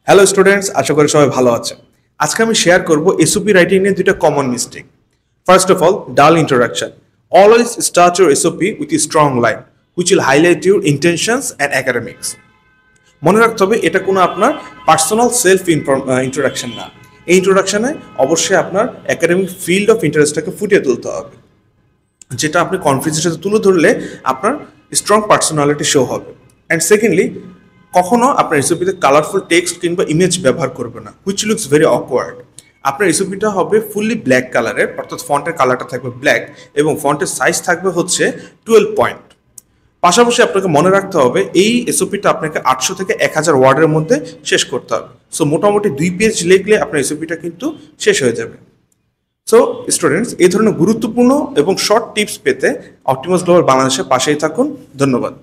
Hello students, আশা করি সবাই ভালো আছে। আজকে আমি শেয়ার করব এসওপি রাইটিং এর দুটো common mistake. First of all, dull introduction. Always start your SOP with a strong line which will highlight your intentions and academics. মনে রাখতে হবে এটা কোনো আপনার পার্সোনাল সেলফ ইন্ট্রোডাকশন না। এই ইন্ট্রোডাকশনে অবশ্যই আপনার একাডেমিক ফিল্ড অফ ইন্টারেস্টটাকে ফুটিয়ে তুলতে হবে, যেটা আপনি কনফিডেন্সের সাথে তুলে ধরলে আপনার স্ট্রং পার্সোনালিটি শো হবে। অ্যান্ড সেকেন্ডলি, কখনো আপনার রেসিপিতে কালারফুল টেক্সট কিংবা ইমেজ ব্যবহার করবে না, হুইচ লুকস ভেরি অকওয়ার্ড। আপনার রেসিপিটা হবে ফুললি ব্ল্যাক কালারের, অর্থাৎ ফন্টের কালারটা থাকবে ব্ল্যাক এবং ফন্টের সাইজ থাকবে হচ্ছে 12 পয়েন্ট। পাশাপাশি আপনাকে মনে রাখতে হবে এই এসওপিটা আপনাকে 800 থেকে 1000 ওয়ার্ডের মধ্যে শেষ করতে হবে। সো মোটামুটি 2 পেজ লিখলে আপনার এসওপিটা কিন্তু শেষ হয়ে যাবে। সো স্টুডেন্টস, এই ধরনের গুরুত্বপূর্ণ এবং শর্ট টিপস পেতে অপটিমাস গ্লোবাল বাংলাদেশের পাশেই থাকুন। ধন্যবাদ।